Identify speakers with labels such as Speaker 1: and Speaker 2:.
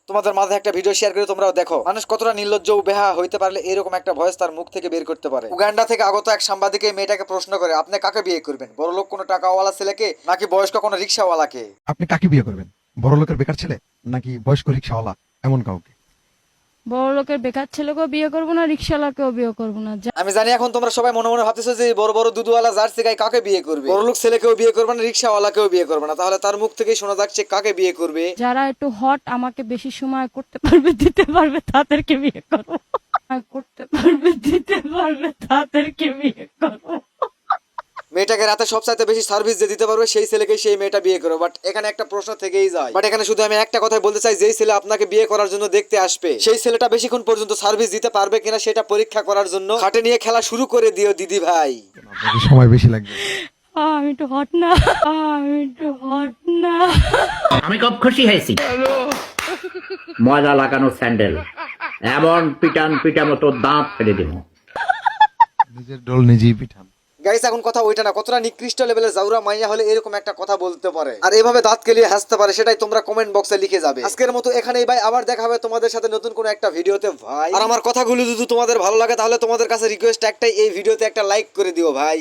Speaker 1: তোমাদের মাঝে একটা ভিডিও শেয়ার করে তোমরাও দেখো মানুষ কতটা নির্লজ্জ ও বেহা হইতে পারলে এরকম একটা ভয়েস তার মুখ থেকে বের করতে পারে। উগান্ডা থেকে আগত এক সাংবাদিক এই মেয়েটাকে প্রশ্ন করে, আপনি কাকে বিয়ে করবেন, বড়লোক কোনো টাকাওয়ালা ছেলেকে নাকি বয়স্ক কোনো রিক্সাওয়ালাকে?
Speaker 2: আপনি কাকে বিয়ে করবেন, বড় লোকের বেকার ছেলে নাকি বয়স্ক রিক্সাওয়ালা এমন কাউকে?
Speaker 3: বড় লোকের বেকার ছেলেকেও বিয়ে করবো না, রিক্সাওয়ালাকেও বিয়ে করবো না।
Speaker 1: আমি জানি এখন তোমরা সবাই মনে মনে ভাবতেছো যে বড় বড় দুধওয়ালা জার্সি গাই কাকে বিয়ে করবে, বড়লোক ছেলেকেও বিয়ে করবে না, রিক্সাওয়ালাকেও বিয়ে করবে না। তাহলে তার মুখ থেকেই শোনা যাচ্ছে কাকে বিয়ে করবে।
Speaker 3: যারা একটু হট, আমাকে বেশি সময় করতে পারবে, দিতে পারবে, তাদেরকে বিয়ে করবো। করতে পারবে, দিতে পারবে, তাদেরকে বিয়ে করবো।
Speaker 1: মেয়েটাকে রাতে সবচাইতে বেশি সার্ভিস যে দিতে পারবে সেই ছেলেকেই সেই মেয়েটা বিয়ে করবে। বাট এখানে একটা প্রশ্ন থেকেই যায়, বাট এখানে শুধু আমি একটা কথাই বলতে চাই, যেই ছেলে আপনাকে বিয়ে করার জন্য দেখতে আসবে সেই ছেলেটা বেশিক্ষণ পর্যন্ত সার্ভিস দিতে পারবে কিনা সেটা পরীক্ষা করার জন্য খাটে নিয়ে খেলা শুরু করে দিও দিদি ভাই।
Speaker 2: আপনাকে সময় বেশি লাগবে।
Speaker 3: আমি একটু হট না, আমি একটু হট না।
Speaker 4: আমি খুব খুশি হয়েছি। ময়লা লাগানো স্যান্ডেল এমন পিটান পিটা মতো দাঁত ফেলে দেব।
Speaker 2: নিজের ডোল নিজেই পিঠান।
Speaker 1: গাইস এখন কথা ওইটা না, কতটা নিকৃষ্ট লেভেলের জাউরা মাইয়া হলে এরকম একটা কথা বলতে পারে আর এভাবে দাঁত কেলিয়ে হাসতে পারে, সেটাই তোমরা কমেন্ট বক্সে লিখে যাবে। আজকের মতো এখানেই ভাই, আবার দেখা হবে তোমাদের সাথে নতুন কোনো একটা ভিডিওতে ভাই। আর আমার কথাগুলো যদি তোমাদের ভালো লাগে তাহলে তোমাদের কাছে রিকোয়েস্ট একটাই, এই ভিডিওতে একটা লাইক করে দিও ভাই।